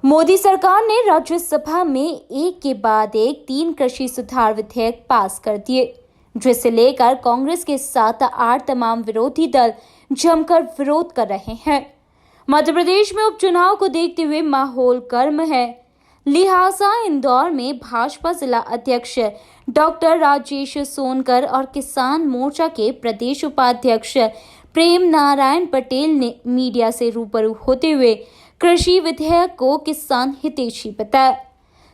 मोदी सरकार ने राज्यसभा में एक के बाद एक 3 कृषि सुधार विधेयक पास कर दिए, जिसे लेकर कांग्रेस के साथ 8 तमाम विरोधी दल जमकर विरोध कर रहे हैं। मध्य प्रदेश में उपचुनाव को देखते हुए माहौल गर्म है, लिहाजा इंदौर में भाजपा जिला अध्यक्ष डॉक्टर राजेश सोनकर और किसान मोर्चा के प्रदेश उपाध्यक्ष प्रेम नारायण पटेल ने मीडिया से रूबरू होते हुए कृषि विधेयक को किसान हितैषी बताया।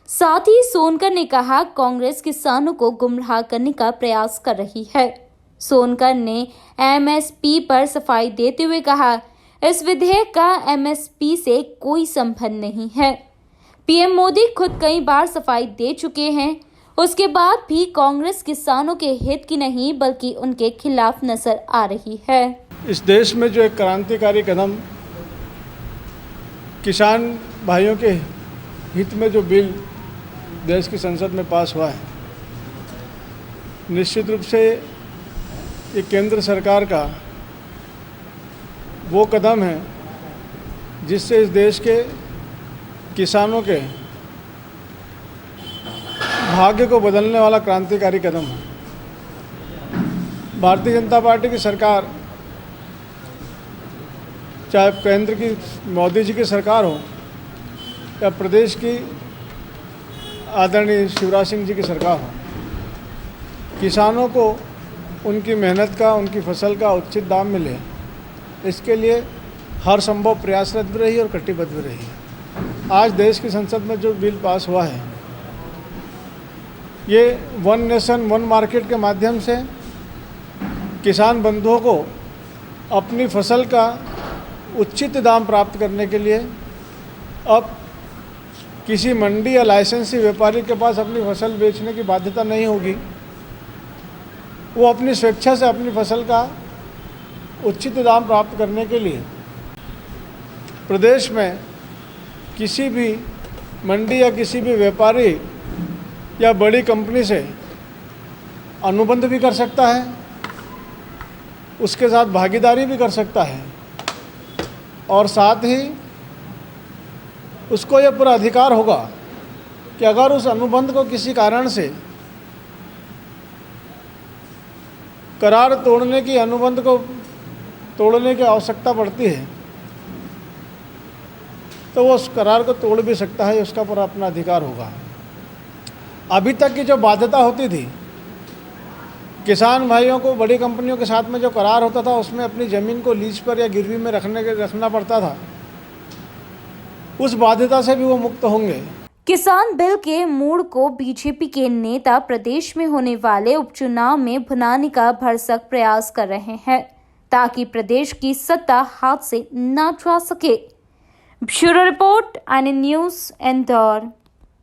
साथ ही सोनकर ने कहा, कांग्रेस किसानों को गुमराह करने का प्रयास कर रही है। सोनकर ने एमएसपी पर सफाई देते हुए कहा, इस विधेयक का एमएसपी से कोई संबंध नहीं है। पीएम मोदी खुद कई बार सफाई दे चुके हैं, उसके बाद भी कांग्रेस किसानों के हित की नहीं बल्कि उनके खिलाफ नजर आ रही है। इस देश में जो एक क्रांतिकारी कदम किसान भाइयों के हित में जो बिल देश की संसद में पास हुआ है, निश्चित रूप से ये केंद्र सरकार का वो कदम है जिससे इस देश के किसानों के भाग्य को बदलने वाला क्रांतिकारी कदम है। भारतीय जनता पार्टी की सरकार, चाहे केंद्र की मोदी जी की सरकार हो या प्रदेश की आदरणीय शिवराज सिंह जी की सरकार हो, किसानों को उनकी मेहनत का, उनकी फसल का उचित दाम मिले, इसके लिए हर संभव प्रयासरत भी रही और कटिबद्ध भी रही है। आज देश की संसद में जो बिल पास हुआ है, ये वन नेशन वन मार्केट के माध्यम से किसान बंधुओं को अपनी फसल का उचित दाम प्राप्त करने के लिए अब किसी मंडी या लाइसेंसी व्यापारी के पास अपनी फसल बेचने की बाध्यता नहीं होगी। वो अपनी स्वेच्छा से अपनी फसल का उचित दाम प्राप्त करने के लिए प्रदेश में किसी भी मंडी या किसी भी व्यापारी या बड़ी कंपनी से अनुबंध भी कर सकता है, उसके साथ भागीदारी भी कर सकता है और साथ ही उसको यह पूरा अधिकार होगा कि अगर उस अनुबंध को किसी कारण से करार तोड़ने की, अनुबंध को तोड़ने की आवश्यकता पड़ती है तो वो उस करार को तोड़ भी सकता है, उसका पूरा अपना अधिकार होगा। अभी तक की जो बाध्यता होती थी, किसान भाइयों को बड़ी कंपनियों के साथ में जो करार होता था उसमें अपनी ज़मीन को लीज पर या गिरवी में रखना पड़ता था, उस बाध्यता से भी वो मुक्त होंगे। किसान बिल के मूड को बीजेपी के नेता प्रदेश में होने वाले उपचुनाव में भुनाने का भरसक प्रयास कर रहे हैं ताकि प्रदेश की सत्ता हाथ से न जा सके। Bureau report, NN news, Indore.